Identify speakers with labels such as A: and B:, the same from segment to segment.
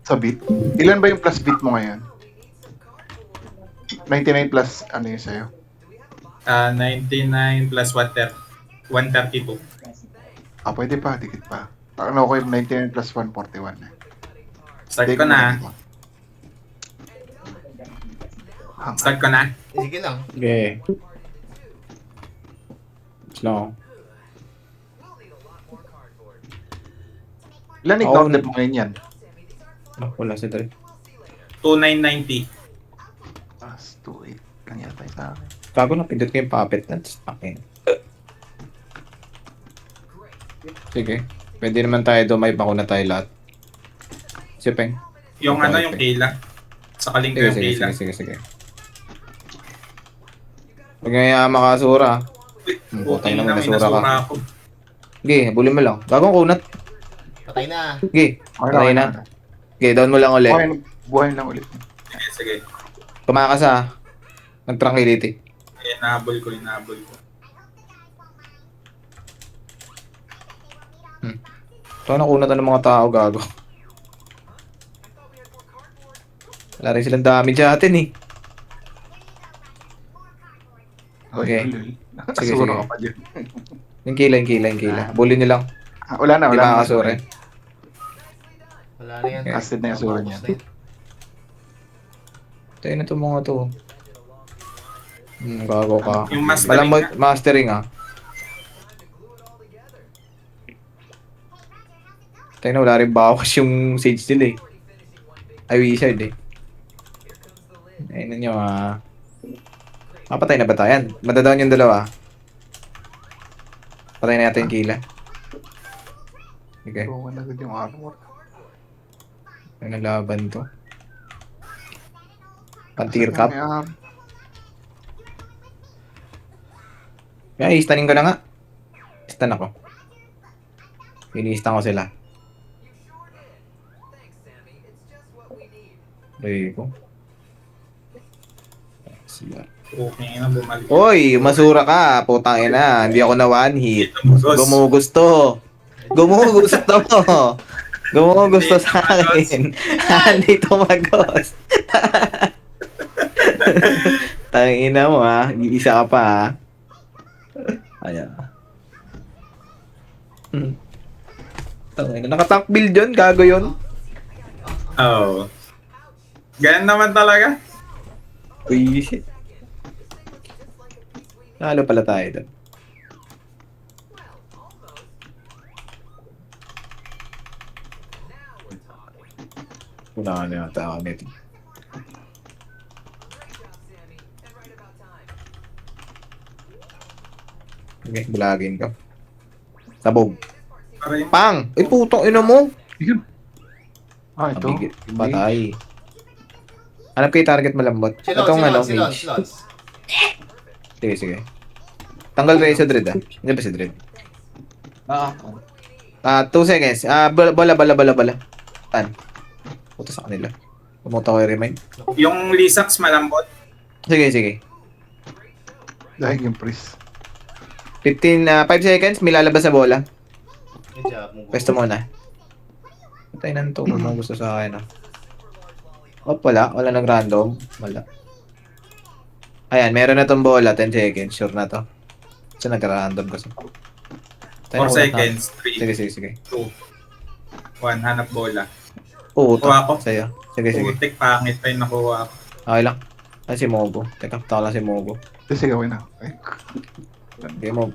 A: Sa bit? Ilan ba yung plus bit mo ngayon? 99 plus ano yun sa'yo?
B: 99 plus 132.
A: Pwede pa, dikit pa. Ano ko yung 99 plus 141 eh.
B: Start
A: Take
B: ko
A: mo
B: na.
A: dito.
B: Start ko na.
C: Sige lang.
D: Okay. Slow.
A: Ilan
D: Oo,
A: i-counted mo ngayon yan?
D: Wala si Dre.
B: 2990.
A: Plus 28 lang yata yung sa akin.
D: Bago na pindot ko yung puppet na. Okay. Sige. Pwede naman tayo dumay. Bako na tayo lahat. Sipeng.
B: Yung
D: Okay,
B: ano, yung
D: okay.
B: Kayla. Sakaling ko
D: Sige,
B: yung
D: sige,
B: Kayla.
D: sige, sige, sige. Huwag nga makasura.
B: Okay
D: Putay
B: na,
D: naman,
B: may
D: nasura ka.
B: nasura ako.
D: Sige, bulin mo lang. Gagawin kunat.
C: Patay na.
D: Sige,
A: Okay
D: patay na. Sige, down mo lang ulit.
A: Buhayin lang ulit.
B: Sige, sige.
D: Tumakas ha. Nag-tranquility.
B: Inabol ko, inabol ko.
D: Ito nakunat ng mga tao, gago. Wala rin silang damage sa atin eh. Okay. Sige,
A: Nakasura
D: sige.
A: ka pa dyan.
D: Yung kila, yung kila, yung kila. Bulin nyo lang.
A: Wala na,
D: Hindi
A: wala na.
D: makakasura eh.
C: Wala na yan.
A: Acid na yung sura niya.
C: Tapos na yan.
D: Tayo na itong mga to. Gago ka.
B: Yung mastering
D: Walang
B: nga.
D: mastering ah. Tayo na, wala rin bawas yung sage nila eh. Ay, wizard eh. Ayun nyo ah. Mapatay na ba tayo? Yan. Madadown yung dalawa. Patay na yata yung kila. Okay.
A: Buwan agad yung armor.
D: Ay, nalaban to. Pantir cup. Kaya i-stunning ko na nga. Stun ako. Ini-stun ko sila. Ray ko. Sila.
B: Okay na, bumalik.
D: Hoy, masura ka. Putang ina. Hindi ako na one hit.
B: Gumugos.
D: Gumugusto. Gumugusto. Gumugusto sa akin. Hindi tumagos. Tangina mo ha. Iisa ka pa ha. Ayan. Tangina. Nakatank build yun. Gago yun.
B: Oh. Ganyan naman talaga.
D: Uy, shit. Nalo pala tayo doon. Unahan na yata ako nito. Okay, bulagin ko. Sabog.
B: Aray.
D: Pang! Ay, putong ina mo!
A: Ito.
D: Mabigit. Patay. Hanap kayo target malambot. Itong ano, mage.
C: Slots.
D: Sige, sige. Tanggal kayo sa dread ah. Hindi ba si dread? 2 seconds. Bala. Tan. Puto sa kanila. Pumunta ko i-remind.
B: Yung Lisax malambot.
D: Sige, sige.
A: Dahil yung priest.
D: 5 seconds, may lalabas na bola.
C: Good job, Mugo.
D: Pwesto muna. Patay na ito kung ano gusto sa akin ah. Wala. Wala nang random. Wala. Ayan, meron na tong bola. 10 seconds. Sure na to. So, nag-random kasi.
B: 4 seconds. 3,
D: Sige.
B: 2, 1. Hanap bola.
D: Oo, to.
B: Kuha ko.
D: Sa'yo. Sige.
B: Putik, pangit pa yung nakuha ko.
D: Okay lang. Ay, si Mogo. Teka, taka lang si Mogo.
A: Sige, gawin na. Okay.
D: Okay, Mogo.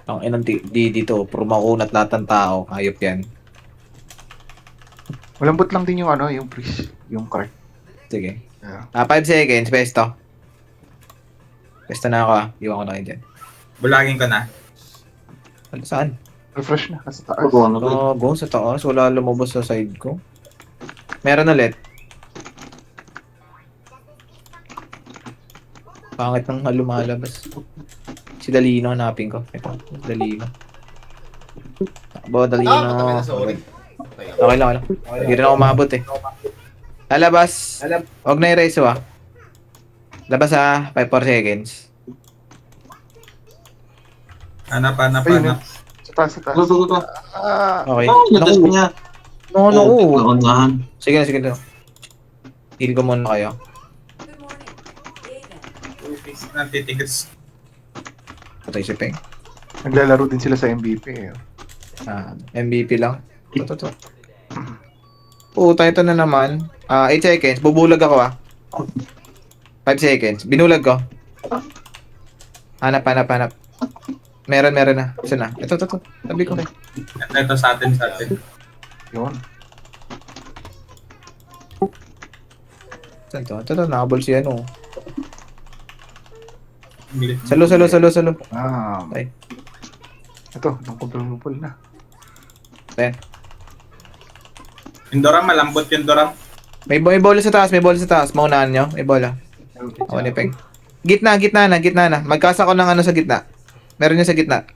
D: Ang inang dito. Puro makunat lahat ng tao. Ayop yan.
A: Malambot lang din yung ano, yung priest. Yung card.
D: Sige.
A: Yeah.
D: 5 seconds. Pesto. Pesto na ako ah. Iwan ko na kayo dyan.
B: Bulagin ko na.
D: Ano, saan?
A: Refresh na. Kasi taas.
D: Go sa taas. Wala lumabas sa side ko. Meron ulit. Pangit nang lumalabas. Si Dalino hanapin ko. Ito, Dalino. Takbo, Dalino.
C: Patay na, sorry.
D: Okay lang. Hindi rin ako umabot eh. Lalabas. Huwag na i-raise ah. Labas 5 seconds.
B: Hanap.
A: Ayun, sa taas, sa taas.
E: Go, go, go.
D: Okay.
E: Oh, natas
D: Naku.
E: niya.
D: Naku.
E: Naunahan.
D: Sige na, sige na. Heal ko muna kayo.
B: Nantitigas.
D: Patay si Peng.
A: Naglalaro din sila sa MVP eh.
D: MVP lang. Ito. Ito na naman. 8 seconds. Bubulag ako 5 seconds. Binulag ko. Hanap. Meron na. Isa na. Ito. Sabi ko.
B: Ito sa atin.
A: Yun.
D: Saan to? Ito, nakabol si ano.
B: Bilis.
D: Salo.
A: Okay. Ito, nang na.
D: Ayan.
B: Yung Doram, malambot yung Doram.
D: May bola sa taas. Maunahan nyo. May bola. Ako ni Peng. Gitna na. Magkasa ko ng ano sa gitna. Meron niya sa gitna.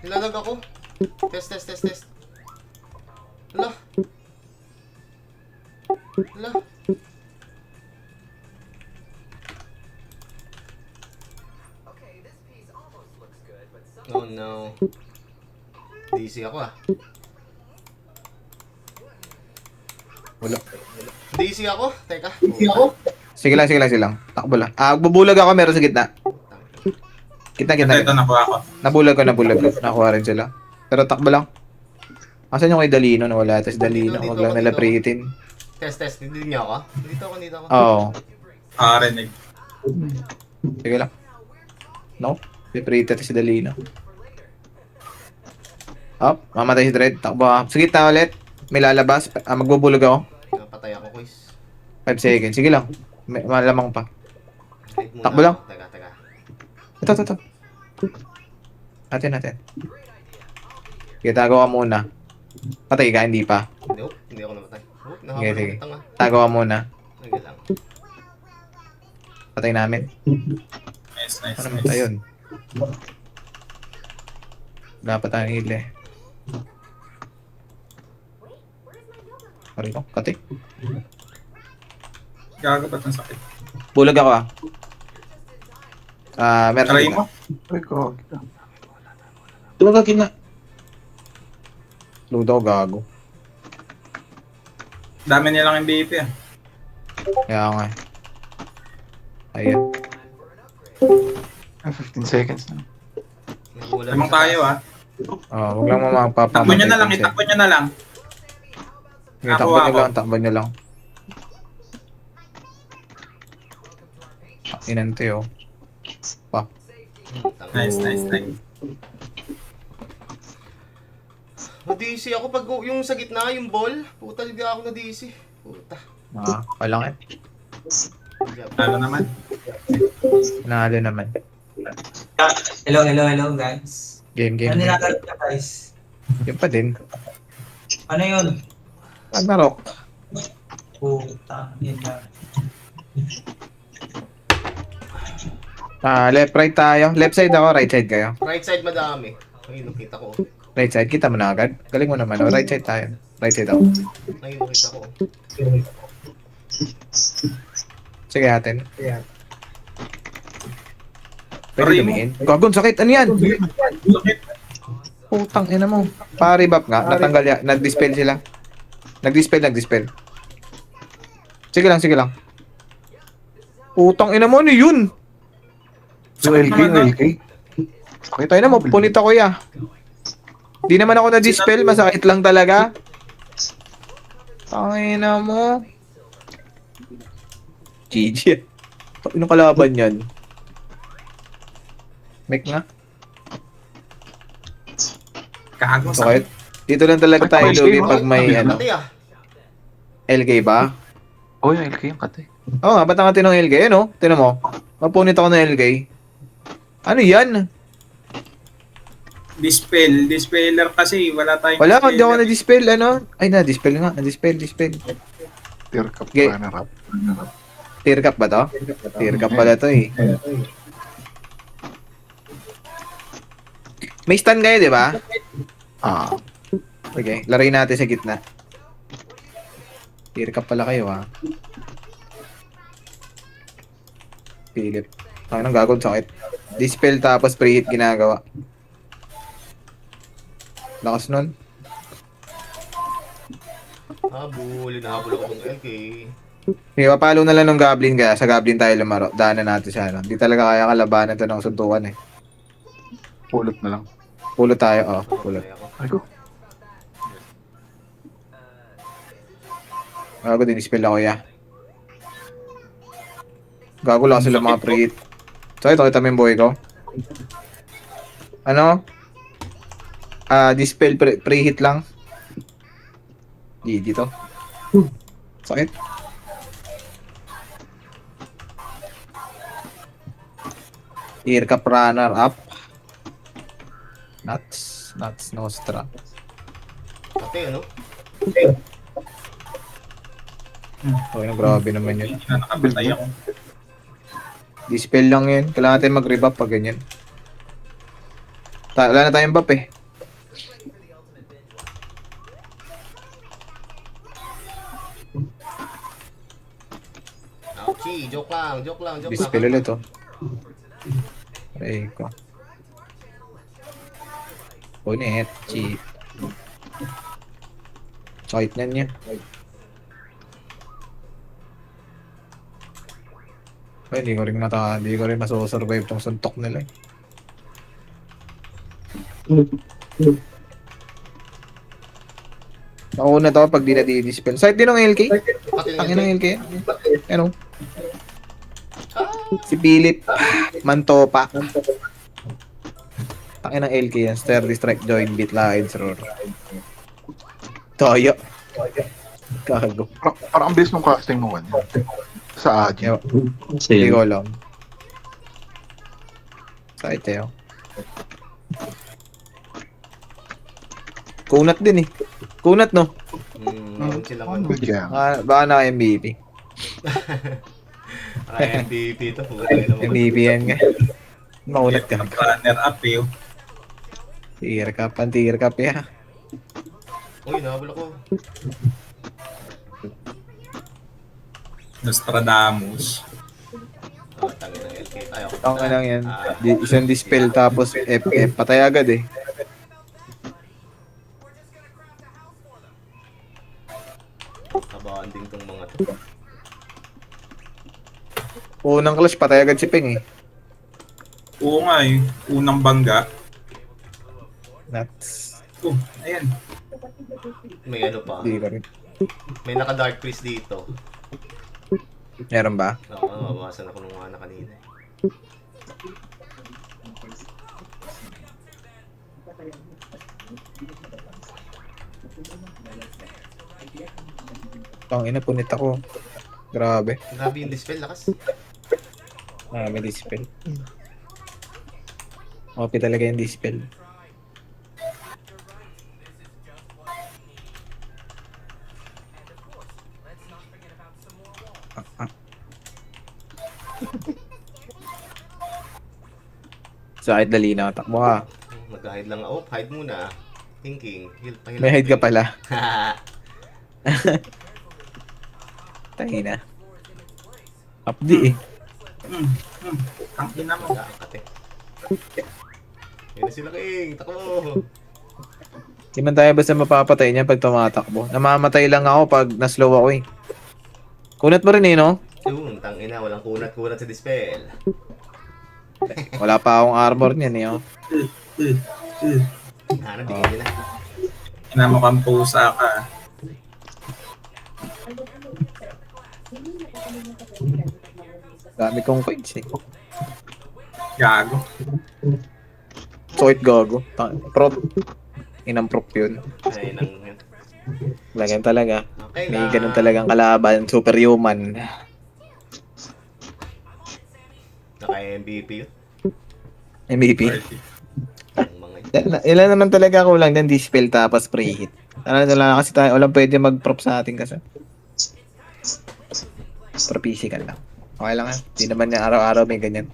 C: Nilalag ako. Test. Hala. Oh no. DC ako
D: Wala.
C: DC ako? Teka.
D: Sige lang. Takbo lang. Bubulag ako. Meron sa gitna. Gitna.
B: Ito nakuha ko.
D: Nabulag ko. Nakuha rin sila. Pero takbo lang. Asan yung kay Dalino? Nawala. Tapos Dalino.
C: Dito,
D: Huwag lang nila
C: dito.
D: pritin.
C: Test. Hindi niyo ako? Dito ako.
D: Oo.
B: Rinig.
D: Sige lang. No? Piprita si Dalino. Up. Mamatay si Dread. Takbo ka. Sige, gitna ulit. May lalabas. Magbubulag ako.
C: Napatay ako, quiz.
D: 5 seconds. Sige lang. May malamang pa.
C: Wait muna
D: Takbo lang.
C: ako. Teka.
D: Ito. Atin. Sige, tago ka muna. Patay ka, hindi pa.
C: Hindi ako namatay.
D: Sige.
C: Tanga.
D: Tago ka muna.
C: Sige lang.
D: Patay namin.
B: Nice.
D: Ano naman tayo yun? Wala pa tayong heal eh. Pari ko, kati.
B: Gaga ba't ang sakit?
D: Bulag ako meron
B: Try
D: dito.
B: mo.
A: Ay ko.
E: Talaga kina.
D: Load ako gago.
B: Dami nilang MVP
D: Kaya nga. Ayan.
A: 15 seconds na.
C: Nagulat
B: Lamang
C: sa
B: tayo
C: taas.
D: Huwag lang mamagpapamatay.
B: Takbo nyo na lang, itakbo nyo na lang.
D: Takbo nyo lang. Inante oh.
B: Nice.
C: Na-DC ako pag yung sa gitna, yung ball. Puta, hindi ako na-DC. Puta.
D: Palangit.
B: Ano naman?
D: Nalo naman.
F: Hello guys.
D: Game.
F: Ano nilalaro ka guys?
D: Yun pa din.
F: Ano yun?
D: Ragnarok.
F: Puta, yun na.
D: Left, right tayo. Left side ako, right side kayo.
C: Right side madami. Ayun, nakita ko.
D: Right side, kita mo na agad. Galing mo naman. Right side tayo. Right side ako.
C: Ayun, nakita ko.
D: Sige atin. Pwede
B: Aray mo.
D: tumingin. Gagon, sakit. Ano yan?
B: Sakit.
D: Putang ina mo. Pa-rebap nga. Natanggal yan. Nag-dispel sila. Nag-dispel. Sige lang. Putang ina mo. Ano yun?
A: So LK.
D: Tayo na mo. Punit ako ya. Di naman ako na-dispel. Masakit lang talaga. Tangina mo. GG. Anong kalaban yan? Mek nga.
B: Gago
D: Okay.
B: sakit.
D: Dito lang talaga tayo lugi pag may ano.
C: Pati ah.
D: LK ba?
A: Oh, yung LK yung kate.
D: Oo nga, ba't ang atin ng LK? Ano? Tinan mo. Mapunit ako ng LK. Ano yan?
B: Dispeller kasi wala tayong
D: Wala,
B: dispeller.
D: hindi ako na-dispel. Ano? Ay, na-dispel nga. Na-dispel.
A: Tier cup
D: Okay.
A: runner-up.
D: Tear cup ba to? Tear cup pala to eh. May stun kayo, di ba? Okay, laruin natin sa gitna. Tear cup pala kayo ha. Philip. Ang nang gagawin sakit. Dispel tapos preheat ginagawa. Lakas nun.
C: Habol, hinahabol ako ng LK.
D: Sige, papalo na lang ng Goblin kaya sa Goblin tayo lumaro. Daanan natin siya. Hindi talaga kaya kalabanan ito ng suntukan eh.
A: Pulot na lang.
D: Pulot tayo, pulot.
C: Ay, ako.
A: Ay ko.
D: Gago din, dispel ako ya. Gago lang sila mga preheat. So ito, kita mo yung buhay ko. Ano? Dispel preheat lang. GG to. Sakit. Ear Cup runner up. Nuts Nostra.
C: Ate, ano?
D: Okay na, grabe naman yun.
B: Na nakapatay ako.
D: Dispel lang yun. Kailangan natin mag-rebuff pag ganyan. Wala na tayong buff eh.
C: Ouchie, joke lang.
D: Dispel ulit oh. Aray ko. Punet, cheat. Sakit na niya. Ay, hindi ko rin masosurvive tong suntok nila eh. Nauna to pag di na di-dispel. Side din ng LK?
C: Pati
D: Ang ng LK? Ano? Si Philip Mantopa. Tangin ng LK yan. Sturdy strike, join, beat, lines, roar. Toyo. Gago.
A: Parang ang bilis ng casting mo ano. Sa Aji.
D: Ewan. Hindi
E: Same.
D: ko alam. Side tayo. Kunat din eh. Kunat no?
C: Meron silang ano.
A: Good jam.
D: Baka na MVP.
C: Kaya MVP to. Putay naman.
D: MVP yan nga. Maunat ka.
B: Runner up eh.
D: Tier cup ya.
C: Uy, nahabol ako.
B: Nostradamus.
C: Tangin ng LK. Ay, ako.
D: Ang lang yan. Isang dispel tapos FF. Patay agad eh.
C: Kabanding tong mga to.
D: Unang clash, patay agad si Peng eh.
B: Oo nga eh. Unang bangga.
D: Nuts.
B: Oh, ayan.
C: May ano pa.
D: Hindi ko rin.
C: May naka-dark priest dito.
D: Meron ba?
C: Oo, mabawasan ako nung mana kanina.
D: Ina, punit ako. Grabe.
C: Grabe yung dispel, lakas.
D: May dispel. OP talaga yung dispel. So, kahit dali na. Takbo ka.
C: Mag-hide lang. Oh, hide muna. Thinking. Heal.
D: May hide ka pala. Tayo na. Updi eh.
B: Ang ina mo.
C: Ate. Yan na sila, King. Takbo.
D: Di man tayo basta mapapatay niya pag tumatakbo. Namamatay lang ako pag naslow ako eh. Kunat mo rin eh, no?
C: Yun, tangina. Walang kunat-kunat sa dispel.
D: Wala pa akong armor niyan eh, oh.
C: Hanap, bigyan nila.
B: Ina mo kang pusa ka.
D: Dami kong coins eh.
B: Gago.
D: Soit gago. Prop. Inang prop yun.
C: Ay, nang...
D: Lagyan talaga.
C: Okay
D: May
C: na.
D: ganun talagang kalaban. Superhuman.
C: Naka-MVP yun.
D: MVP.
C: Ang mga
D: Ilan naman talaga kulang din. Dispel tapos preheat. Ano lang kasi tayo. Walang pwede mag-prop sa atin kasi. Pro physical lang. Okay lang yan. Di naman niya araw-araw may ganyan.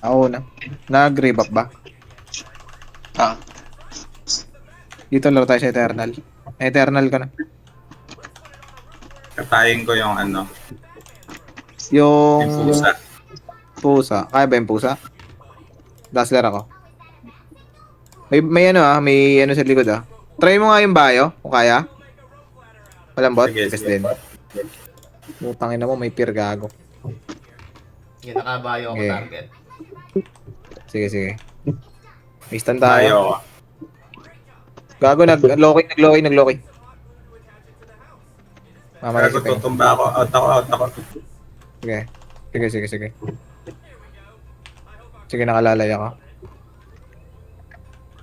D: Ako na. Nag-grave up ba?
A: Ah,
D: Dito laro tayo sa Eternal. Eternal ka na.
B: Katayin ko yung ano,
D: Yung
B: yung pusa.
D: pusa. Kaya ba yung pusa? Dazzler ako. May ano may ano sa likod Try mo nga yung bio, kung kaya. Walang bot?
B: Sige,
D: Tigas
B: sige.
D: din. Putangin na mo, may peer gago.
C: Yan, nakabayo ako
D: Okay.
C: target.
D: Sige. May stand tayo.
B: Tayo.
D: Gago, nag-loki. Mamaya
B: Gago,
D: si Peng.
B: tutumba ako. Out ako.
D: Sige. Sige, nakalalay ako.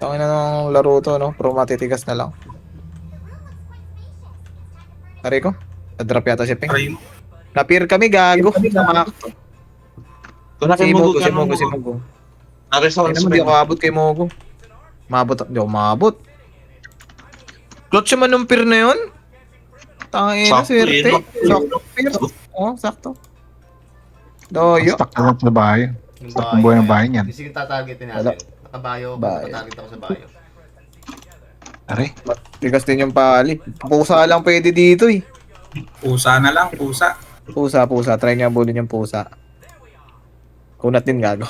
D: Tangin na ng laro to, no? Pero matitigas na lang. Aray ko? Na-drop yata si Peng.
B: Try mo.
D: Na-peer kami, gago.
E: Kung na
D: Si
E: kay Mugo,
D: Mogo.
E: Na-resolve
D: Ay naman, di ako abot kay Mogo. Di ako maabot. Clutch naman ng peer na yun. Tangin na,
E: Sakto
D: swerte.
E: yun,
D: Sakto, peer. Oo, sakto. Doyo.
A: Stuck ka lang sa bahay.
C: Yung
A: Stuck ang buhay ng bahay niyan.
C: Sige, tatargetin
D: Wala.
C: natin. Nakabayo ako,
D: Bayo.
C: tatarget ako sa bayo.
A: Aray.
D: Tigas din yung pali. Pusa lang pwede dito eh.
B: Pusa na lang, pusa.
D: Pusa. Try niyo abulin yung pusa. Kunat din gago.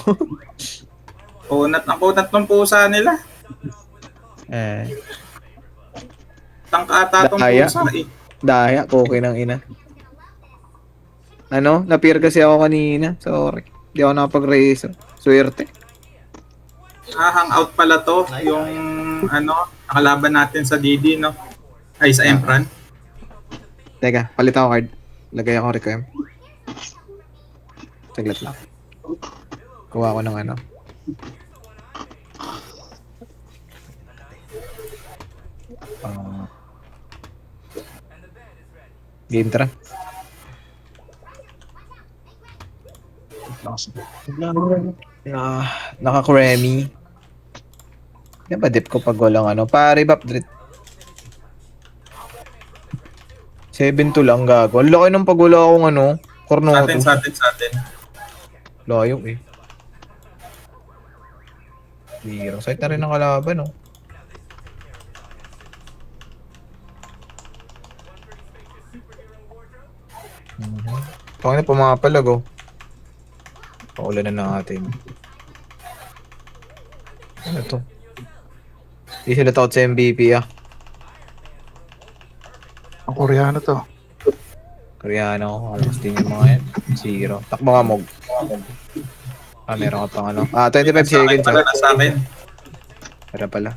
B: Kunat ng pusa nila. Tangkata tong
D: Daya.
B: pusa eh.
D: Daya, okay ng ina. Ano? Na-peer kasi ako kanina. Sorry. Di ako nakapag-race. Swerte.
B: Hangout pala to. Yung ano, nakalaban natin sa DD, no? Ay, sa Empran.
D: Teka, palit ako card. Lagay ako requiem. Saglit lang. Kuha ko ng ano. Game tara. Naka-cremmy. Yan ba dip ko pag walang ano? Pa-rebap drit. 7-2 lang gago. Ang laki ng pag wala akong ano. Cornoto.
B: Sa atin.
D: Layo eh. Biro. Site na rin ang kalaban oh. Pangin na pumapalag oh. Paulan na natin. Ano to? Di sila takot sa MVP
A: Ang Koreano to.
D: Koreano, alas din yung mga yan. 0. Takbo ka Mog. Meron ka pang ano. 25 seconds
B: Pala na sa akin.
D: Para pala.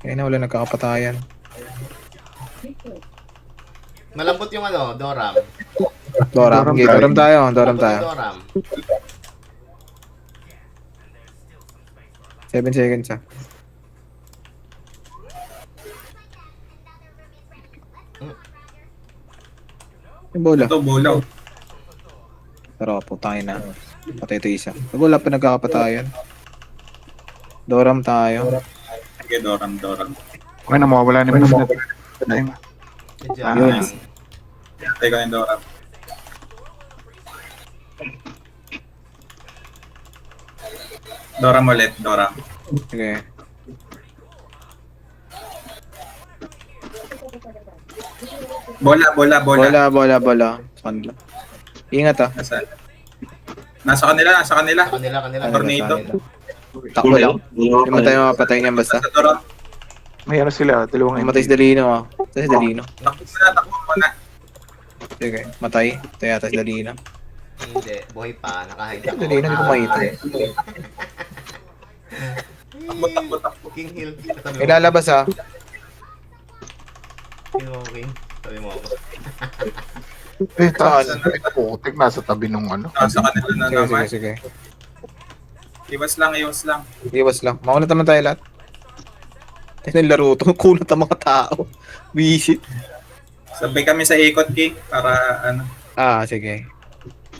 D: Kaya na wala nagkakapatayan.
C: Malambot yung ano, Doram.
D: Doram, okay, Doram tayo.
C: Malambot yung Doram.
D: 7 seconds Yung bola.
B: Ito, bolaw.
D: Pero putangin na. Patay ito isa. Pag wala pa nagkakapatayan. Doram tayo.
B: Sige, Doram.
A: Okay na, mawawala ni Move na. Dahil mo.
C: Good job.
D: Yun.
B: Hintay ko yung Doram. Doram ulit, Doram.
D: Sige. Bola. Saan lang? Ingat
B: Nasa kanila.
C: Kanila.
B: Tornado.
D: Takbo lang. Hindi mo tayo mapatay niyan basta.
B: Sa Doram.
A: May ano sila, dalawang
D: Mamatay si Dalino Matay si Dalino.
B: Takbo mo na.
D: Sige, matay. Ito yata si Dalino.
C: Hindi, buhay pa. Nakahide ako.
D: Dalino, hindi ko makita.
B: Takbo.
C: King Hill. Katabi
D: May lalabas
C: King mo, King. Tabi mo ako.
A: taas. Putik, nasa tabi nung ano.
B: Nasa kanila na naman.
D: Sige.
B: Iwas lang.
D: Iwas lang. Makunat naman tayo lahat. Ito yung laro to. Kunat ang mga tao. Visit.
B: Sabay kami sa ikot, King, para ano,
D: Sige.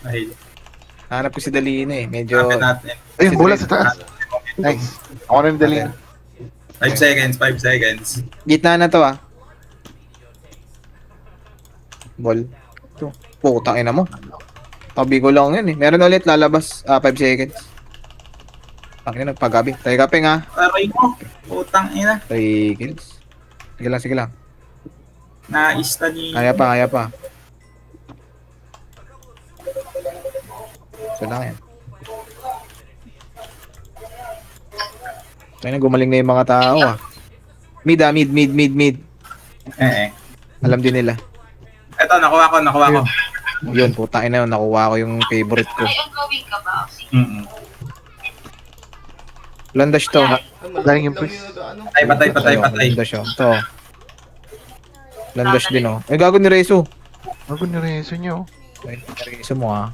B: mahil.
D: Hanap ko si Dalino Medyo...
B: Hanapin natin.
A: Ayun, bola sa taas. Nice. Ako rin dali.
B: 5 seconds.
D: Gitna na to Ball. Ito. Putang ina mo. Tabi ko lang yan Meron ulit lalabas. 5 seconds. Ang ina, pagabi. Tayo kapeng ha.
B: Aray mo. Putang ina.
D: 3 kills. Sige lang, sige lang.
B: Naista ni...
D: Kaya pa, kaya pa. Isa lang yan. Tayo na, gumaling na yung mga tao ah. Mid.
B: Eh.
D: Alam din nila.
B: Eto, nakuha ko.
D: Yun, putang ina yun. Nakuha ko yung favorite ko.
B: Mm-mm.
D: Landash to.
C: Ay,
A: Galing yung
C: lang
A: priest.
C: ano.
B: Patay.
D: Landash oh. Ito. Landash din oh. Eh, gago ni Rezo.
A: Ako nireso nyo.
D: Ay, Rezo mo ah.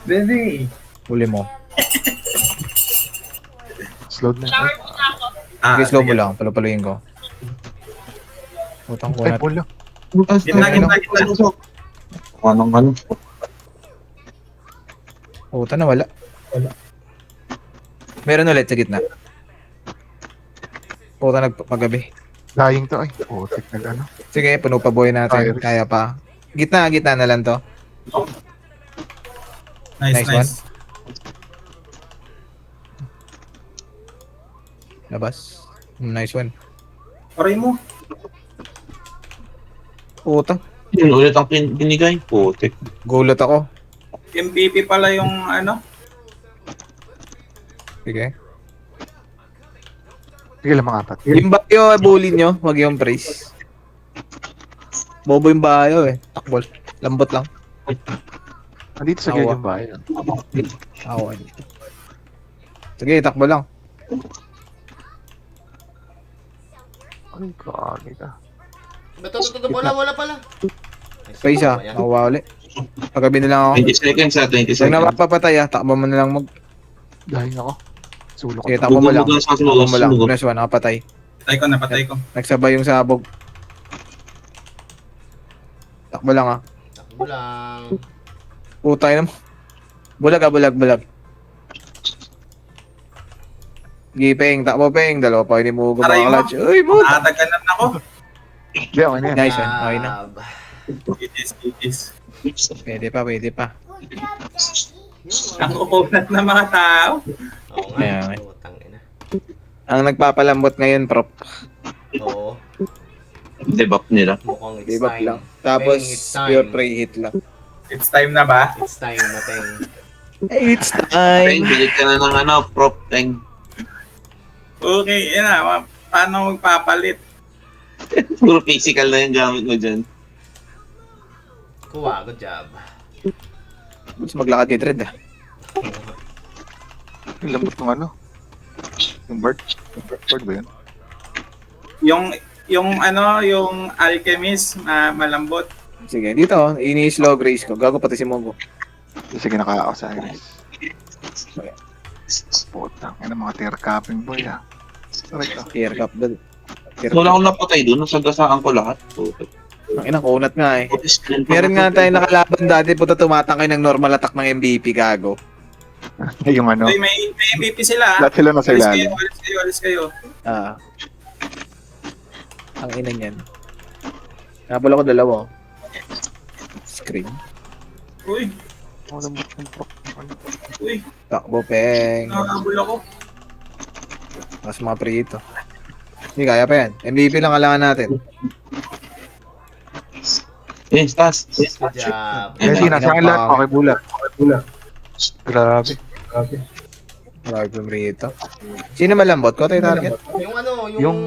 B: Bebe.
D: Huli mo.
A: Slow na.
D: Sige, slow mo lang. Palupaluin ko. Putang ko
A: Ay,
D: na.
A: bola.
B: Gitna.
E: Ano?
D: Puta na, wala. Meron ulit sa gitna. Puta, nagpagabi.
A: Dying to ay. Putik na ano.
D: Sige, puno pa boy natin.
A: Iris.
D: Kaya pa. Gitna na lang to. Nice one. Labas. Nice one.
B: Aray mo.
D: Puta.
E: Yun ulit ang binigay. Putik.
D: Gulat ako.
B: MVP pala yung ano.
D: Sige.
A: Sige lang mga apat.
D: Yung bayo, bully nyo. Wag yung praise. Bobo yung bayo eh. Takbol. Lambot lang.
A: Andito sa gilid yung bayan.
D: Awan. Sige, takbo lang.
A: Ay, kagi ka.
C: Bato, wala pala.
D: Pa isa. Nakuha ulit. Pagabi na lang ako.
E: 20 seconds 20
D: Pag
E: seconds.
D: napapatay takbo mo na lang mag...
A: Dying ako. Sulok
D: Sige,
A: ako.
D: takbo mo lang.
E: Bugod lang sa
D: Takbo mo lang.
E: sulok.
D: Press 1, nakapatay.
B: Napatay ko.
D: Nagsabay yung sabog. Takbo lang ah.
C: Takbo lang.
D: Putay naman. Bulag. Gipeng, takbo peng. Dalawa pa hindi mo
B: Aray mo.
D: gumakalad. Uy, mo.
B: Nakataganan ako.
A: Hindi, okay na yan.
D: Nice one. Okay na.
B: It is.
D: Pwede pa.
B: Ang uunat ng mga tao.
C: Oo
D: Ayan.
C: nga. Putang ina.
D: Ang nagpapalambot ngayon, prop.
C: Oo.
E: Debuff nila.
C: Mukhang it's
D: Debug
C: time.
D: lang. Tapos,
C: Peng, it's time.
D: pure prey hit lang.
B: It's time na ba?
C: It's time na, Peng.
D: It's
E: Teng,
D: time!
E: bilit ka na ng prop, Teng.
B: Okay, yun na. Paano magpapalit?
E: Puro physical na yung gamit mo dyan.
C: Kuha, good job.
D: Mas maglakad ni Dread ah.
A: Yung lambot ng ano. Yung bird. Bird ba yun?
B: Yung alchemist na malambot.
D: Sige, dito, ini-slow grace ko. Gago pati si Mongo.
A: Sige, nakaka sa Iris. Putang. Yan ang mga tear capping boy ah. Aray ka.
D: Tear cup doon.
E: Wala akong napatay doon. Nasagasaan ko lahat. Putik.
D: Ang ina, kunat nga eh.
E: Putis ka rin pa
D: Meron nga
E: matay.
D: tayo nakalaban dati, puta tumatangay ng normal attack ng MVP, gago.
A: Yung ano.
B: Uy, may MVP sila.
A: Lahat sila nasa ilalim.
B: Alis kayo.
D: Ah. Ang ina niyan. Nabal ako dalawa. Scream.
B: Uy,
A: Oh, lambot yung prop.
B: uy.
D: Takbo, peng.
B: Nakakabul ako.
D: Mas mga prito. Hindi, kaya pa yan. MVP lang kailangan natin.
E: Stas.
C: Good job.
A: Eh, sige, nasa akin lahat. Okay, bulat. Grabe.
D: Marami pa rito. Sino malambot ko? Tayo target?
C: Yung ano,
A: Yung-
D: Yung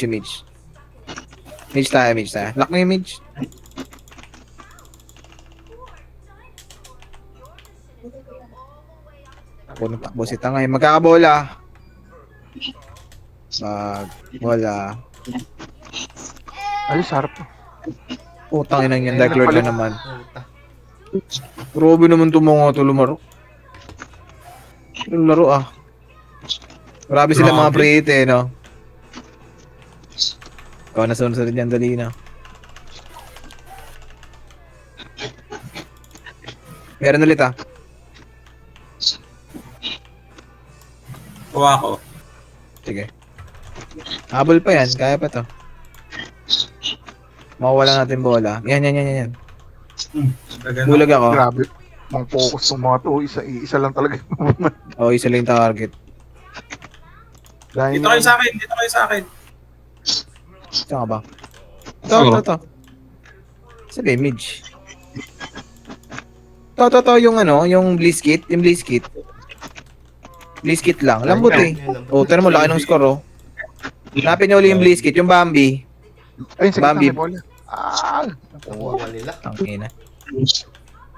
D: mage. Mage tayo. Lock mo yung mage. Takbo si Tangay. Magkakabola. Bola.
A: Ayos, harap to.
D: Putang inang yan. Dark Lord na naman.
C: Puta.
D: Grabe naman itong mga ito lumaro. Yung laro ah. Grabe sila mga pre-hit eh, no? Ikaw na sunod yan, dali na. Meron ulit ah.
B: Kuha ko.
D: Sige. Habol pa yan, kaya pa to. Mawala natin bola. Yan.
B: Gagano.
D: Bulag ako.
A: Grabe. Mga focus ng mga to, isa lang talaga.
D: O, isa lang yung target.
A: Dahil
B: Dito kayo sa akin, dito kayo sa akin.
D: Saan ka ba? Ito. Sabi, Midge. Ito, yung ano, yung Blitzkit. Yung Blitzkit. Blitzkit lang. Lambot eh.
C: Yan lang.
D: O, tira mo, laki ng score oh. Hanapin niyo uli yung Blitzkit, yung Bambi.
A: Ayun, sa gitna
D: Bambi.
A: may bola. Ah!
C: Nakuha nila.
D: Tangina.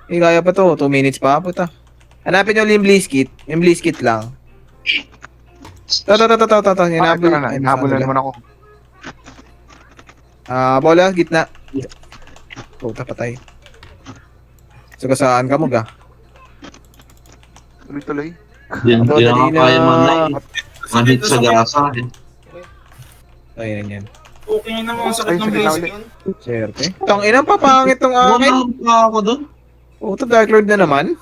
D: Eh, kaya pa to. 2 minutes pa, puta. Hanapin niyo ulit yung Blitzkit. Yung Blitzkit lang. Ito.
A: Ito na, hinabulan mo na ako.
D: Bola, gitna. Puta, patay. Sagasaan ka mo, ga.
A: Tuloy-tuloy.
E: Yan,
D: Abo,
E: yan
D: dali
E: ang kaya man na
D: na.
E: Mahit sa gasa.
D: Ayun yan.
B: Okay na mo, ang sakit
A: Ay,
B: ng
A: sige,
B: base.
A: ulit.
D: Siyerte. Tangina, papangit tong akin.
E: Wala pa ako doon.
D: Puta, Dark Lord na naman.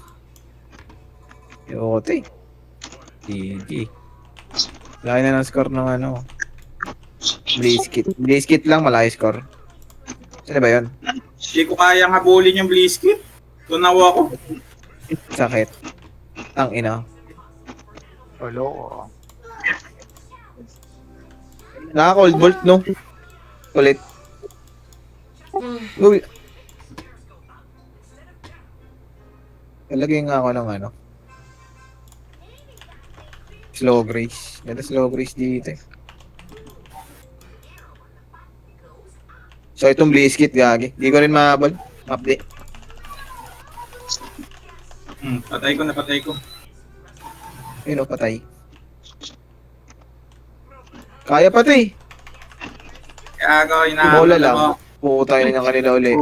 D: Yote. GG. Laki na ng score ng ano. Blitzkit. Blitzkit lang, malaki score. Saan ba yun?
B: Hindi ko kayang habulin yung Blitzkit. Tunaw ako.
D: Sakit. Ang ina.
A: Hello.
D: Naka-cold bolt, no? Ulit. Uy. Talagay nga ako ng ano. Slow grace. Ganda slow grace dito eh. So itong Blitzkit, gagi. Di ko rin mahabol. Update.
B: Patay ko.
D: Yun o, patay. Kaya pa to eh.
B: Kaya ako,
D: Bola
B: inahabol
D: lang.
B: ako.
D: Putay na ng kanila uli.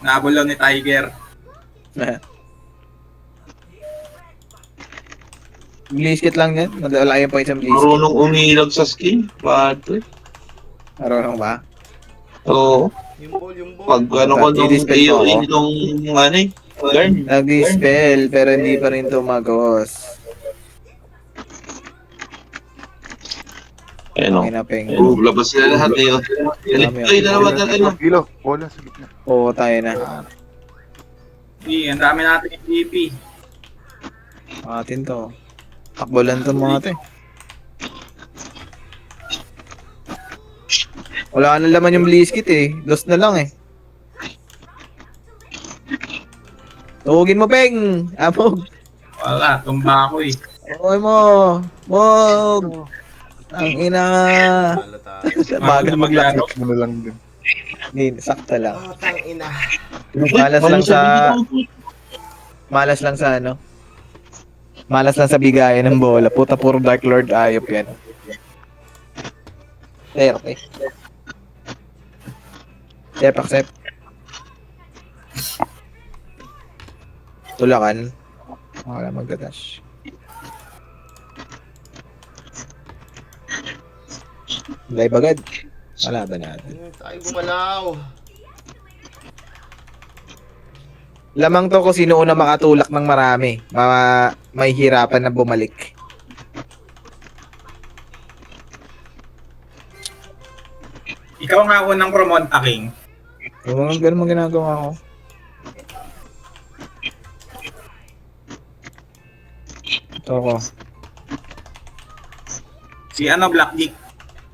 B: Nahabol lang ni Tiger.
D: Blitzkit lang yan. Madalayan pa isang Blitzkit.
E: Marunong umilag sa skin. Pato eh.
D: Marunong ba?
E: Oo.
C: Yung ball.
E: Pag ano ko nung
D: Didispel mo
E: AOE
D: ako.
E: nung ano eh. Learn.
D: Nag-dispel pero hindi pa rin tumagos.
E: Ayun o.
D: Kinapeng.
E: Labas sila lahat eh. Ay, dalawa.
A: Kilo, bola sa gitna.
D: Oo, tayo na.
B: Ang dami natin yung DP.
D: Atin to. Takbolan to mga te. Wala na laman yung Blitzkit eh. Lost na lang eh. Tuhugin mo, Peng! Amog!
B: Wala, tumba ako eh.
D: Tuhoy mo! Mog! Ang ina!
C: Talo tayo.
D: Bagal maglaro.
A: Mo na lang din.
D: Hindi, sakto lang.
C: Ah, tang ina.
D: Malas lang sa ano. Malas lang sa bigayan ng bola. Puta, puro Dark Lord ayop yan. Okay. Accept. Tulakan. Wala magdadash. Live agad. Wala ba natin?
C: Tayo gumalaw.
D: Lamang to kung sino una makatulak ng marami. May hirapan na bumalik.
B: Ikaw nga unang promonta, King.
D: Yung mga ganun mga ginagawa ko. Ito ko.
B: Si Black Geek.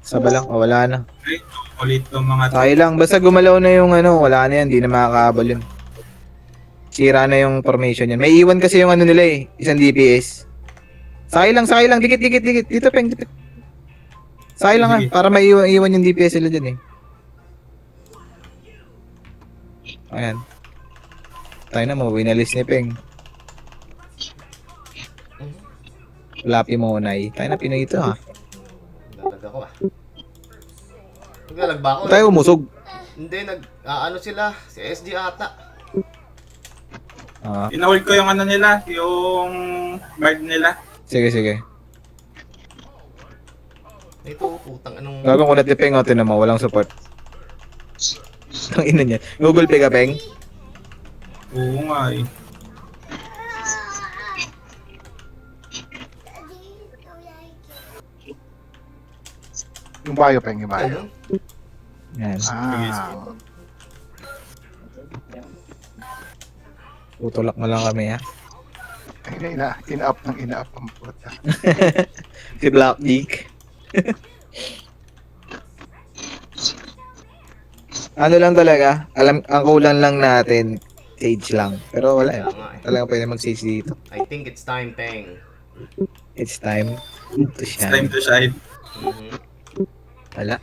D: Saba lang. Oh, wala na.
B: Ay, ulit yung mga
D: Tayo lang. Basta gumalaw na yung ano. Wala na yan. Di na makakabal yun. Sira na yung formation yan. May iwan kasi yung ano nila eh. Isang DPS. Sakay lang. Dikit. Dito, Peng. Dikit. Sakay lang ah. Para may iwan yung DPS sila dyan eh. Ayan. Tayo na mo. Winalis ni Peng. Lapi mo unay. Tayo na Pinoy ito ha.
C: Lalag ako ah. Naglalag ba ako?
D: Tayo umusog.
C: Hindi, ano sila? Si SG ata.
B: Inahold ko yung ano nila, yung guard nila.
D: Sige.
C: Ito, putang anong...
D: Gagawin ko na tipeng o tinan mo. Walang support. Ang ina niya. Google Pay ka, Peng?
B: Oo nga eh.
A: Yung bayo, Peng, yung bayo.
C: Ayun.
D: Yan.
A: Ah.
D: Tutulak mo lang kami, ha?
A: Ina-up ng ina-up ang puta.
D: Si Black Geek. Ano lang talaga, ang kulang lang natin, Sage lang. Pero wala eh.
C: Kaya nga eh.
D: Talagang pwede mag-Sage dito.
C: I think it's time, Peng.
D: It's time to
B: It's time
D: shine.
B: to shine.
C: Mhm.
D: Wala.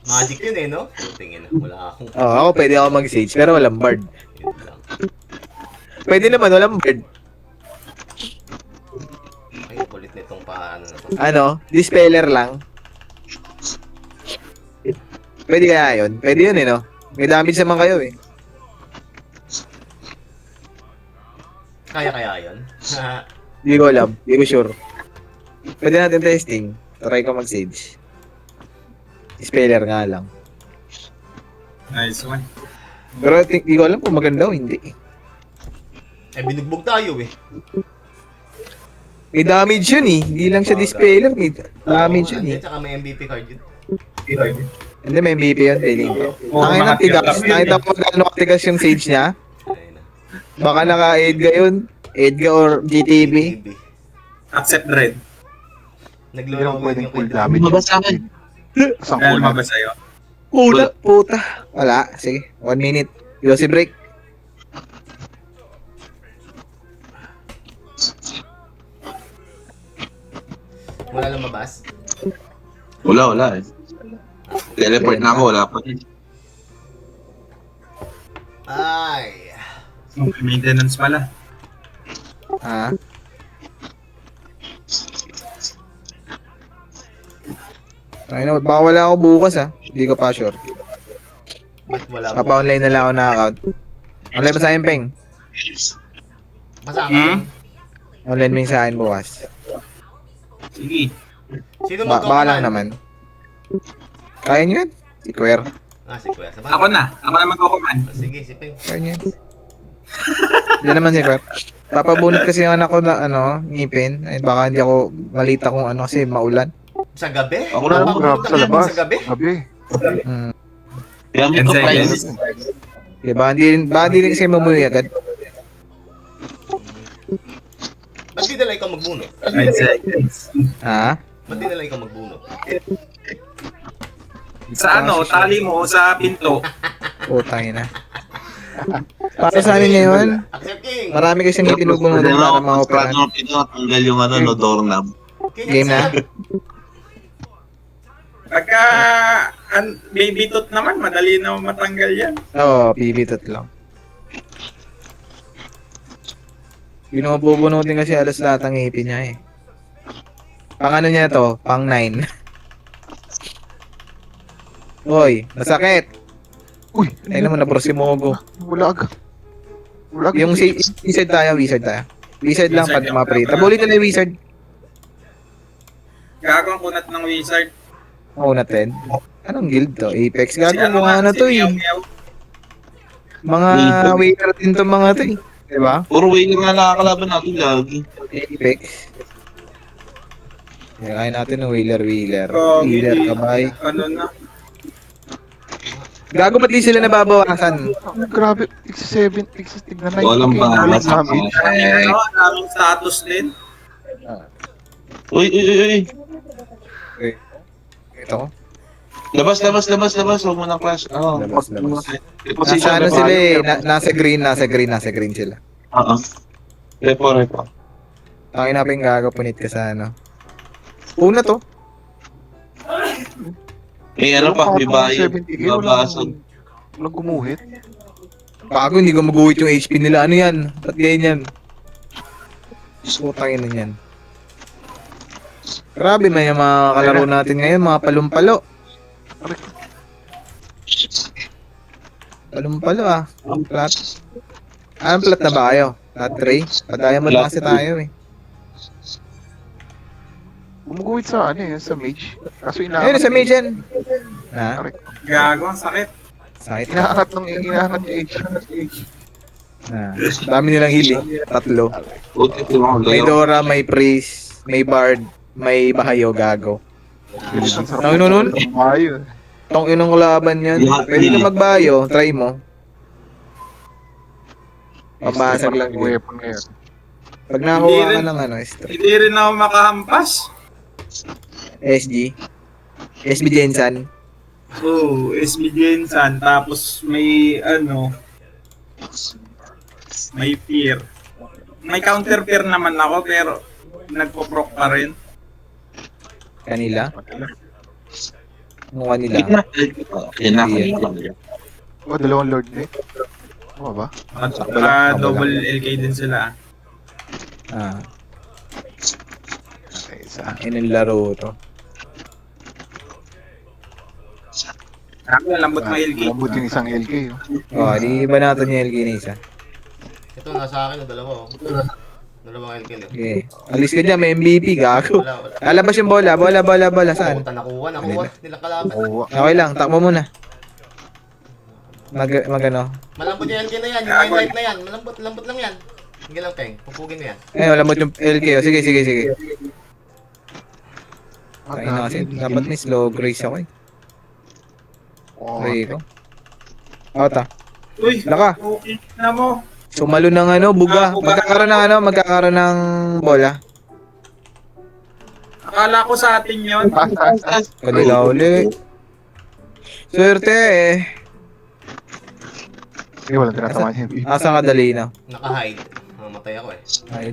C: Magic yun eh, no? Tingin na, wala akong...
D: Oh, ako pwede ako mag-Sage, pero walang Bard.
C: Yun lang.
D: Pwede naman, walang Bard.
C: Ay, kulit nitong paano na to.
D: Ano, Dispeller lang. Pwede kaya yun? Pwede yun eh, no? May damage naman kayo eh.
C: Kaya yun?
D: Hindi ko alam, hindi ko sure. Pwede natin testing. Try ko mag-Sage. Dispeller nga lang.
B: Nice one.
D: Pero hindi ko alam kung maganda o hindi.
C: Eh, binugbog tayo eh.
D: May damage yun eh. Hindi lang siya Dispeller. May damage yun eh.
C: Tsaka may MVP card yun.
D: Hindi, may MVP yun. Feeling ko.
B: Oo,
D: Nakita
B: mga
D: ng tigas.
B: tigas.
D: Nakita ko gaano katigas yung Sage niya.
C: Ayun na.
D: Baka naka-Edga yun. Edga or GTB.
B: Accept red.
A: Hindi
C: Naglaro
A: naman pwedeng
C: yung
A: full
C: kay
A: damage.
E: Lumabas sa akin.
A: Isang
B: Kaya
A: kulang.
B: lumabas sa'yo.
D: Puta. Wala. Sige. 1 minute. Yossi break.
C: Wala lumabas.
E: Wala eh. Teleport na ako, wala pa.
C: Ay.
B: Maintenance pala.
D: Ha? Ay na, baka wala ako bukas ha. Hindi ko pa sure.
C: Ba't wala mo?
D: Papa-online na lang ako na-account. Online ba sa akin, Peng?
C: Basta ka.
B: Hmm?
D: Online mo yung sa akin bukas.
B: Sige.
C: Sino
D: Baka lang naman. Kaya nyo yan? Si Quer.
C: Ah, si Kuya. Sabahan.
B: Ako na magko-command.
C: Sige, si Peng.
D: Kaya nyo yan. Hindi naman si Quer. Papabunot kasi yung anak ko na ngipin. Ay, baka hindi ako malita kung ano kasi maulan.
C: Sa gabi?
E: Ako
A: Wala
E: na
A: nang grab sa labas.
C: Sa gabi?
A: Gabi.
D: Hmm.
E: Kaya may
B: 10
E: to price.
B: seconds.
D: Okay, baka hindi rin kasi mamuhi agad.
C: Ba't di nila ikaw magbunot?
B: 9 seconds.
D: Ha?
C: Ba't di nila ikaw magbunot?
B: Sa ano, tali mo sa pinto.
D: Putang ina. Para sa amin ngayon,
C: Accept King!
D: marami kasi hindi pinubunutan para ma-opera.
E: Ano, tanggal yung ano, no, doorknob.
C: King,
D: Game na?
C: accept!
B: Pagka baby tooth naman, madali na matanggal yan.
D: Oo, pibitot lang. Binububunutin kasi alas lahat ang ngipin niya eh. Pang ano niya to? Pang 9. Hoy, masakit!
A: Uy,
D: Ay naman na si Mogo.
A: bulag. Bulag.
D: Yung wizard tayo. Wizard lang pag
B: Wizard
D: ma-pre.
B: lang.
D: Tabulit na yung wizard.
B: Gagawang kunat ng wizard.
D: Oo natin. Anong guild to? Apex. Gago
B: ano
D: mga ano to eh. Mga waiter din to mga to eh. Diba?
E: Puro wailer nga nakakalaban natin lagi.
D: Apex. Kaya natin ng wheeler.
B: Oh,
D: Wheeler,
B: hindi.
D: kabay.
B: Ano na?
D: Gago ba't di sila nababawasan?
A: Grabe. X7. Tignan na
E: Walang bahala sa
A: damage.
B: Ano, daming status din.
E: Uy.
D: Ito.
E: Labas. Huwag mo na clash. Oo.
D: Labas.
E: Reposition,
D: Nasa ano
E: repo.
D: sila eh. Nasa green sila.
E: Oo. Repo.
D: Tangin na pa yung gagapunit ka sa ano. Una to.
E: Eh, ano pa, may bayad.
A: 70K,
E: Babasag.
A: Walang gumuhit.
D: Bago hindi ko maguhit yung HP nila. Ano yan? Ba't ganyan? Putangin na yan. Grabe may mga kalaro natin ngayon, mga palumpalo. Palumpalo ah. Ang plat. Anong plat na ba kayo? Plat 3? Padayaman na kasi tayo eh.
A: Gumuguhit sa ano sa mage. Kaso
D: Ayun, sa mage yan. Ha?
B: Gago, ang sakit.
D: Sakit.
A: Inaangat yung age.
D: Ah, dami nilang hili. 3.
E: Puti, di ba?
D: May Dora, may Priest, may Bard, may Bahayo, Gago. Tangin nun?
A: Ayun.
D: Tong inong laban yan. Pwede ka magbayo, try mo. Pambasag lang
A: yung
D: din.
A: weapon ngayon.
D: Pag nakakuha
B: Hindi
D: ka
B: rin.
D: ng strike.
B: Hindi rin ako makahampas.
D: SG. SB Jensen.
B: Oo, SB Jensen. Tapos may may fear. May counter fear naman ako pero nagpo-proc pa rin.
D: Kanila. Mukha nila.
E: Kinakain.
A: Oh, dalawang lord eh. Oo ba?
B: At
D: Sakto lang.
B: double LK din sila.
D: Ah,
A: Okay, isa.
D: inang laro to.
B: Ako lambot na LK.
A: Malambot yung isang LK.
D: Oh, di ba natin yung LK na isa?
C: Ito, nasa akin, dalawa. Dalawang LK.
D: Okay. Alis ka dyan, may MVP, gago.
C: Wala.
D: Lalabas yung bola, bola, saan?
C: Puta, nakuha. Nilang kalaban.
A: Oo.
D: Okay lang, takbo muna. Ano?
C: Malambot yung LK na yan, yung highlight na yan. Malambot lang yan. Sige lang, Peng. Pupugin mo yan.
D: Wala mo yung LK. Oh. Sige. Ay na kasi, dapat ni slow grace ako eh.
A: Oo.
D: Ray ko. Ota,
B: Uy,
D: laka.
B: okay na mo.
D: Sumalo ng buga. Magkakaroon ng bola.
B: Akala ko sa atin yun.
A: Taas.
D: Kanila uli. Swerte eh.
A: Hindi, walang tinatamaan yung MVP.
D: Asa ka dali na?
C: Naka-hide. Mamatay ako eh.
D: Ay,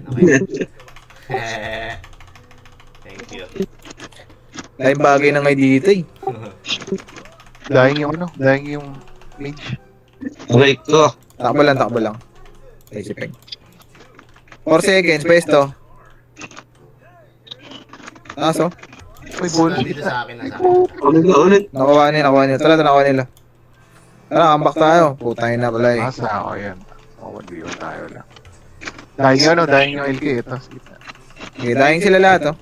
C: Thank you.
D: laking bagay na ngayon dito eh.
A: Dahing yung mage.
E: Aray ko.
D: Takbo lang. Ay, si Peng. 4 seconds, pwesto. Aso?
A: May bonus
C: Dito
A: isa.
C: sa akin, nasa akin.
E: Ulit.
D: Nakuha nila. Tara, nakuha nila. Tara, comeback tayo. Putangin na pala eh.
A: Asa ako yan. Oh, 1v1 tayo lang. Dahing yung LK. Ito.
D: Okay, dahing sila lahat oh.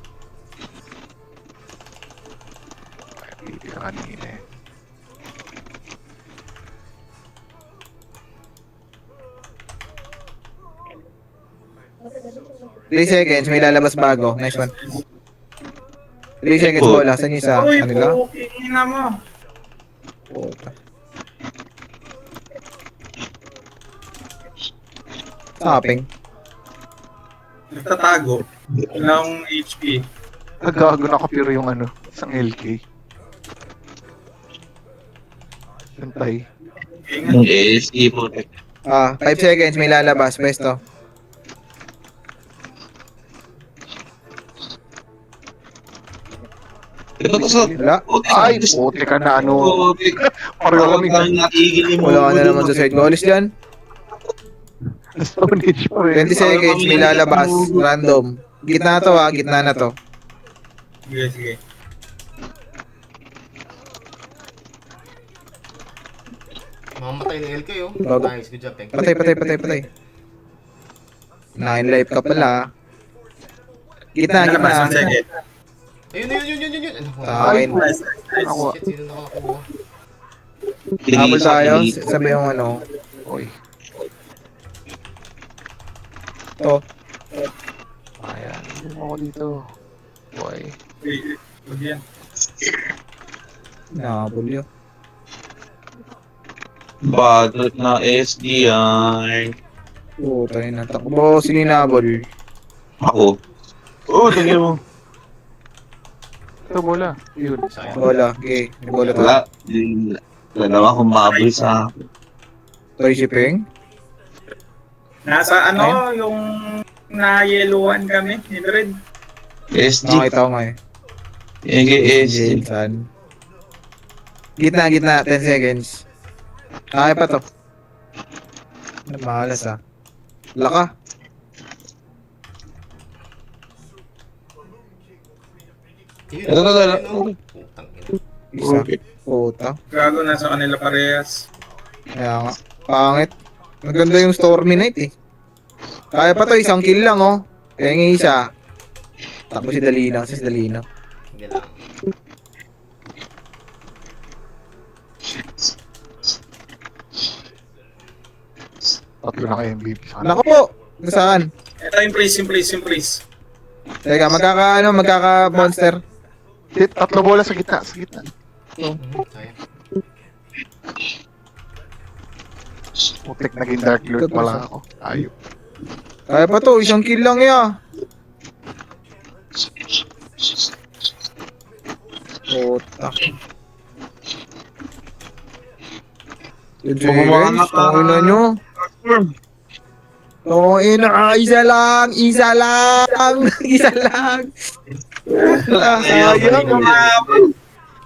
A: Hindi ka kanina eh.
D: Three seconds, may lalabas bago. Nice one. 3 seconds bola. Saan yung isa?
B: Uy,
D: Kanila?
B: okay na mo.
D: Puta. Tapping.
B: Nagtatago ng HP.
A: Nagago nakapiro yung isang LK. Pantay.
E: ASE po.
D: 5 seconds, may lalabas. Pwesto.
E: Ito to sa...
D: Wala.
A: Ay, puti ka na Pareho kami.
E: Natigil mo.
D: Wala ka na naman sa side ko. Alis dyan.
A: Stone Age pa rin.
D: 20 seconds, may lalabas. Random. Gitna to gitna na to.
B: Sige.
C: Mamamatay ng LK oh.
D: Bago.
C: Nice, good job, Peng.
D: Patay. 9 life ka pala. Gitna.
B: Nalabas 1 second.
C: Ayun. Ano ko?
D: Akin.
B: Nice.
A: Ako.
C: Shit, sino nakakuha?
D: Habol tayo. Sabi yung
A: Oy.
D: to.
A: Ayan. Hindi mo ako dito. Boy.
B: Huwag yan.
D: Nakabol yun.
E: Badot na SDI.
D: Puta na takbo. Sino yung nabol?
E: Ako. Oh, tingin mo.
A: Ito bola. Yun.
C: Sayang.
D: Bola. Okay. May bola to.
E: Wala. Dalawa humabol sa...
D: Toy shipping.
B: Nasa yung na-yellowan kami, ni Dred.
E: SG.
D: Nakakita ko nga eh.
E: SG.
D: Jensen. Gitna. 10 seconds. Kaya pa to. Mahalas Laka.
C: Ayun,
E: Ito.
C: ayun, oh. Putang ina.
D: Isa. Puta.
B: Gago nasa kanila parehas.
D: Kaya nga. Pangit. Maganda yung Stormy Knight eh. Kaya pa to, isang kill lang oh. Kaya nga isa. Tapos si Dalina. Si Dalina.
C: Sige lang.
A: Tatlo na kayo MVP sa kanila.
D: Nako po! Saan?
B: Ito yung please.
D: Teka, magkaka monster.
A: Tatlo bola sa gitna.
C: Sayang.
A: Putik naging Dark Lord pala ako. Ayop.
D: Kaya pa to, isang kill lang ya. Puta.
E: Bumabangat na.
D: Tangina nyo. Tangina, isa lang. Isa lang.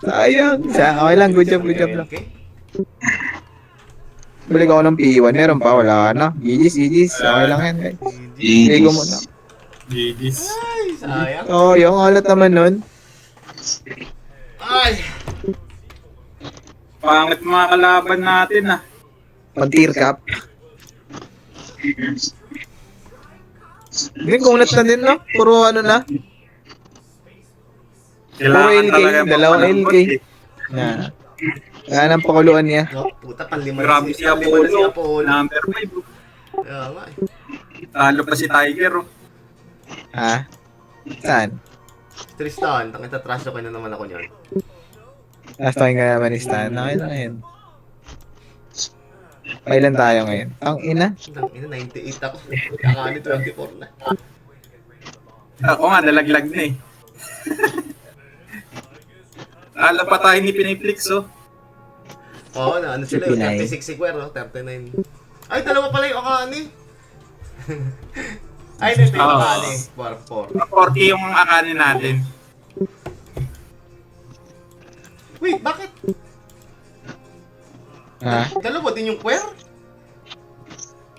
D: Sayang. Sayang. Okay lang, good job lang.
C: Okay.
D: Balik ako ng P1, meron pa, wala na. GG's. Okay lang yan, guys. Play ko muna.
B: GG's.
C: Ay, sayang.
D: Oh, yung alat naman nun.
C: Ay!
B: Pangit mga kalaban natin ah.
D: Pag-tier cap. Hindi, kunat na din, no? Puro ano na.
B: Kailangan
D: LK,
B: talaga
D: dalawang
B: magpalambot
D: LK.
B: eh.
D: Yan. Kaya nang pakuluan niya.
C: No, puta, panlima
B: Grabe si Apollo. Number 5.
C: Kaya nga eh.
B: Talo pa si Tiger oh.
D: Ha? Saan?
C: Tristan, takita trash ako na naman ako niyan.
D: Last time ka naman ni Stan. Okay lang yun. Kailan tayo ngayon? Ang ina?
C: Lang, ina, 98 ako. Kakani 24 na.
B: Ako nga, nalaglag na eh. Talo pa tayo ni Piniflix oh.
C: Oo, na ano sila,
D: 59.
C: 36 si Quer, oh, 39. Ay, dalawa pala yung Akani. Ay, hindi, yung
B: Oo.
C: Akani. 4.
B: 40 yung akanin natin.
C: Wait, bakit?
D: Ha?
C: Dalawa din yung Quer?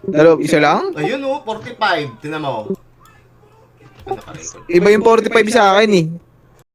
D: Dalo, isa lang?
C: Ayun oh, 45. Tinan mo. Ano ka record?
D: Iba yung 45 sa akin eh.